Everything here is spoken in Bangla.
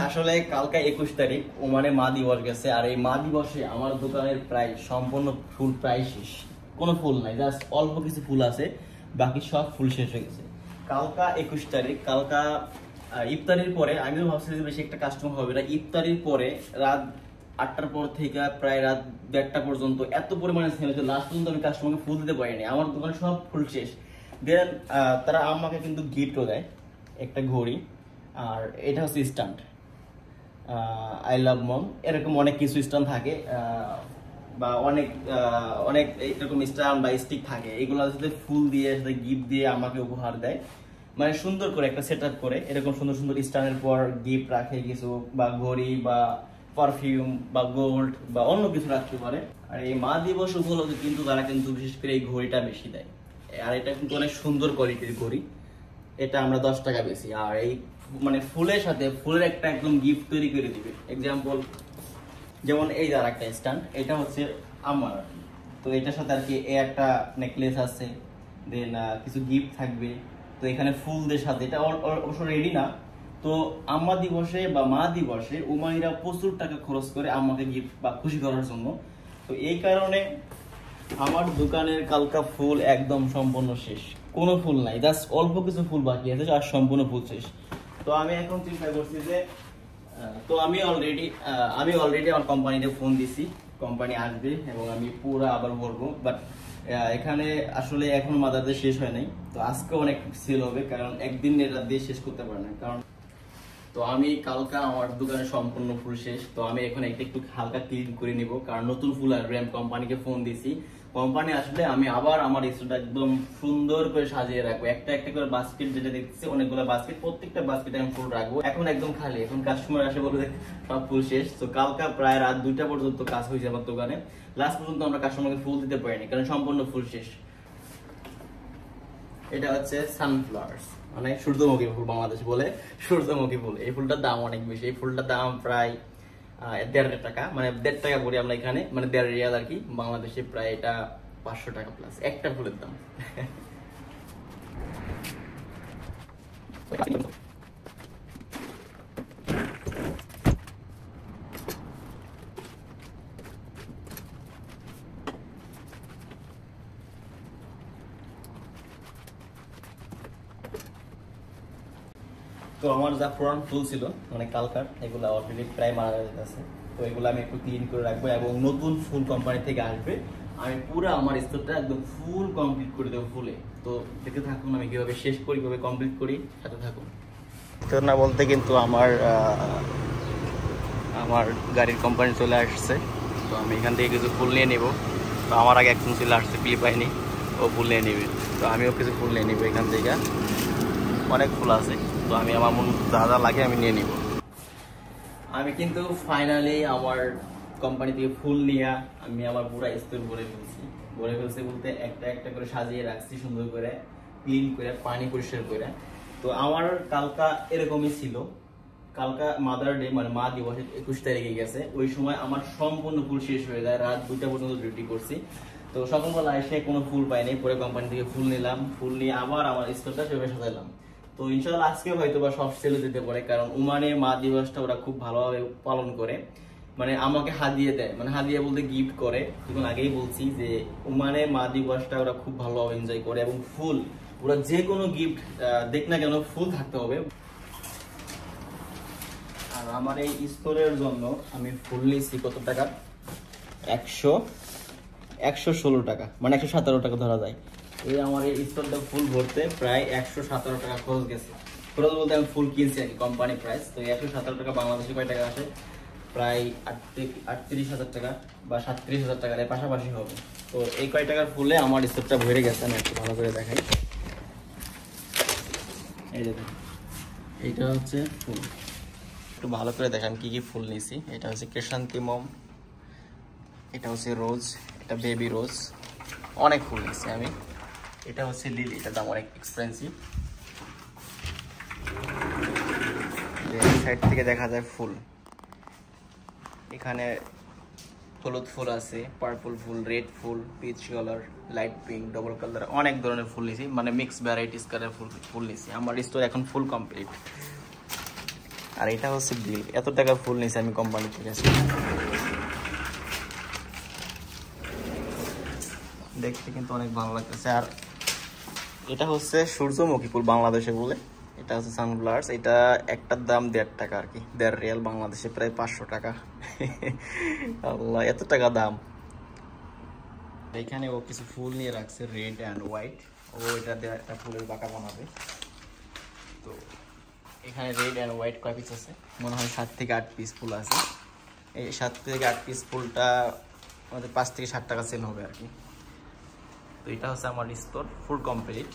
আসলে কালকে 21 তারিখ ওমানে মা দিবস গেছে, আর এই মা দিবসে আমার দোকানের প্রায় সম্পূর্ণ ফুল প্রায় শেষ। কোনো ফুল নাই, জাস্ট অল্প কিছু ফুল আছে, বাকি সব ফুল শেষ হয়ে গেছে। কালকা 21 তারিখ, কালকা ইফতারির পরে আমিও ভাবছিলাম যে বেশি একটা কাস্টমার হবে না। ইফতারির পরে রাত 8টার পর থেকে প্রায় রাত 1:30টা পর্যন্ত এত পরিমাণে সেল হয়েছে, লাস্ট পর্যন্ত আমি কাস্টমারকে ফুল দিতে পারিনি। আমার দোকানে সব ফুল শেষ। দেন তারা আমাকে কিন্তু গিফটও দেয়, একটা ঘড়ি, আর এটা হচ্ছে স্ট্যান্ড, আই লাভ মম, এরকম অনেক কিছু স্ট্যান্ড থাকে, বা অনেক অনেক এরকম স্ট্যান্ড বা স্টিক থাকে, এগুলো সাথে ফুল দিয়ে সাথে গিফট দিয়ে আমাকে উপহার দেয়। মানে সুন্দর করে একটা সেট আপ করে এরকম সুন্দর সুন্দর স্ট্যান্ডের পর গিফট রাখে কিছু, বা ঘড়ি বা পারফিউম বা গোল্ড বা অন্য কিছু রাখতে পারে। আর এই মা দিবস উপলক্ষে কিন্তু তারা কিন্তু বিশেষ করে এই ঘড়িটা বেশি দেয়। আর এটা কিন্তু অনেক সুন্দর কোয়ালিটির ঘড়ি, এটা আমরা 10 টাকা বেশি। আর এই মানে ফুলের সাথে ফুলের একটা একদম গিফট তৈরি করে দিবে। এক্সাম্পল যেমন এই যার একটা স্ট্যান্ড, এটা হচ্ছে আমার, তো এটার সাথে আর কি একটা নেকলেস আছে, দেন কিছু গিফট থাকবে। তো এখানে ফুলদের সাথে এটা অবশ্য রেডি না। তো আম্মা দিবসে বা মা দিবসে উমাইরা প্রচুর টাকা খরচ করে আমাকে গিফট বা খুশি করার জন্য। তো এই কারণে আমার দোকানের কালকা ফুল একদম সম্পূর্ণ শেষ, কোনো ফুল নাই, জাস্ট অল্প কিছু ফুল বাকি আছে আর সম্পূর্ণ ফুল শেষ। তো আমি এখন চিন্তা করছি যে তো আমি অলরেডি আমার কোম্পানিতে ফোন দিছি, কোম্পানি আসবে এবং আমি পুরো আবার ভরবো। বাট এখানে আসলে এখন মাদারদের শেষ হয় নাই, তো আজকে অনেক সেল হবে, কারণ একদিন এটা দিয়ে শেষ করতে পারে না। কারণ তো আমি কালকা আমার দোকানে সম্পূর্ণ ফুল শেষ, তো আমি এখন একটু হালকা ক্লিন করে নিব, কারণ নতুন ফুল আসবে। আমি কোম্পানিকে ফোন দিছি, কোম্পানি আসলে আমি আবার আমার স্টোরটা একদম সুন্দর করে সাজিয়ে রাখবো। একটা একটা করে বাস্কেট, যেটা দেখতেছি অনেকগুলো বাস্কেট, প্রত্যেকটা বাস্কেটে আমি ফুল রাখবো। এখন একদম খালি, এখন কাস্টমার আসে বলবে সব ফুল শেষ। তো কালকা প্রায় রাত 2টা পর্যন্ত কাজ হয়েছে আমার দোকানে, লাস্ট পর্যন্ত আমরা কাস্টমারকে ফুল দিতে পারিনি, কারণ সম্পূর্ণ ফুল শেষ। এটা হচ্ছে সানফ্লাওয়ার্স, মানে সূর্যমুখী ফুল, বাংলাদেশ বলে সূর্যমুখী ফুল। এই ফুলটার দাম অনেক বেশি, এই ফুলটার দাম প্রায় 1.5 টাকা, মানে 1.5 টাকা করি আমরা এখানে, মানে 1.5 রিয়াল আর কি। বাংলাদেশে প্রায় এটা 500 টাকা প্লাস একটা ফুলের দাম। তো আমার যা পুরান ফুল ছিল মানে কালকার, এগুলো অলরেডি প্রায় মারা যাচ্ছে। তো এগুলো আমি একটু ক্লিন করে রাখবো, এবং নতুন ফুল কোম্পানি থেকে আসবে, আমি পুরো আমার স্টোরটা একদম ফুল কমপ্লিট করে দেবো ফুলে। তো দেখতে থাকুন আমি কিভাবে শেষ করি, কিভাবে কমপ্লিট করি, সাথে থাকুন। তো না বলতে কিন্তু আমার গাড়ির কোম্পানি চলে আসছে, তো আমি এখান থেকে কিছু ফুল নিয়ে নিব। তো আমার আগে একজন চলে আসছে, ক্লিপ পাইনি, ও ফুল নিয়ে নিবে। তো আমিও কিছু ফুল নিয়ে নিব এখান থেকে, অনেক ফুল আছে। তো আমি আমার মন যা যা লাগে আমি নিয়ে নিব। আমি কিন্তু ফাইনালি আমার কোম্পানি থেকে ফুল নিয়ে আমি আমার পুরো স্টোর ভরে ফেলছি বলতে একটা একটা করে সাজিয়ে রাখছি সুন্দর করে, ক্লিন করে, পানি পরিষ্কার করে। তো আমার কালকা এরকমই ছিল, কালকা মাদার ডে মানে মা দিবস 21 তারিখে গেছে, ওই সময় আমার সম্পূর্ণ ফুল শেষ হয়ে যায়, রাত 2টা পর্যন্ত ডিউটি করছি। তো সকালবেলা এসে কোনো ফুল পাইনি, পরে কোম্পানি থেকে ফুল নিলাম, ফুল নিয়ে আবার আমার স্টোরটা সেভাবে সাজালাম। তো ইনশাআল্লাহ আজকে হয়তো বা সব সেলে দিতে পারে, কারণ ওমানে মা দিবসটা ওরা খুব ভালোভাবে পালন করে, মানে আমাকে হাদিয়ে দেয়, মানে হাদিয়া বলতে গিফট করে। তখন আগেই বলছি যে ওমানে মা দিবসটা ওরা খুব ভালোভাবে এনজয় করে, এবং ফুল ওরা যে কোনো গিফট দেখ না কেন ফুল থাকতে হবে। আর আমার এই স্টোরের জন্য আমি ফুল নিয়েছি কত টাকা, 116 টাকা, মানে 117 টাকা ধরা যায়। এই আমার এই স্টোরটা ফুল ভরতে প্রায় 117 টাকা খরচ গেছে। খরচ বলতে আমি ফুল কিনছি আর কি, কোম্পানি প্রাইস। তো 117 টাকা বাংলাদেশে কয় টাকা আসে, প্রায় 38,000 টাকা বা 37,000 টাকার পাশাপাশি হবে। তো এই কয় টাকার ফুলে আমার স্টোরটা ভরে গেছে। আমি একটু ভালো করে দেখাই, এই দেখুন, এইটা হচ্ছে ফুল, একটু ভালো করে দেখান কি কি ফুল নিয়েছি। এটা হচ্ছে ক্রিসান্থেমাম, এটা হচ্ছে রোজ, এটা বেবি রোজ, অনেক ফুল নিয়েছি আমি। এটা হচ্ছে লিলি, এটার দাম অনেক এক্সপেন্সিভ। সাইড থেকে দেখা যায় ফুল, এখানে হলুদ ফুল আছে, পার্পল ফুল, রেড ফুল, peach colour, light pink, double colour, অনেক ধরনের ফুল নিয়েছি, মানে মিক্স ভ্যারাইটিস কালার ফুল নিয়েছি। আমার স্টোর এখন ফুল কমপ্লিট। আর এটা হচ্ছে বিল, এত টাকার ফুল নিয়েছি আমি কোম্পানি থেকে। দেখতে কিন্তু অনেক ভালো লাগতেছে। আর এটা হচ্ছে সূর্যমুখী ফুল বাংলাদেশে বলে, এটা হচ্ছে সানগ্লাস। এটা একটার দাম 1.5 টাকা আর কি, 1.5 রিয়াল, বাংলাদেশে প্রায় 500 টাকা। আল্লাহ, এত টাকা দাম। এখানে ও কিছু ফুল নিয়ে রাখছে, রেড অ্যান্ড হোয়াইট। ও এটা দিয়ে একটা ফুলের বাঁকা বানাবে। তো এখানে রেড অ্যান্ড হোয়াইট কয় পিস আছে, মনে হয় 7 থেকে 8 পিস ফুল আছে। এই 7 থেকে 8 পিস ফুলটা আমাদের 5 থেকে 7 টাকা সেল হবে আর কি। তো এটা হচ্ছে আমার স্টোর ফুল কমপ্লিট।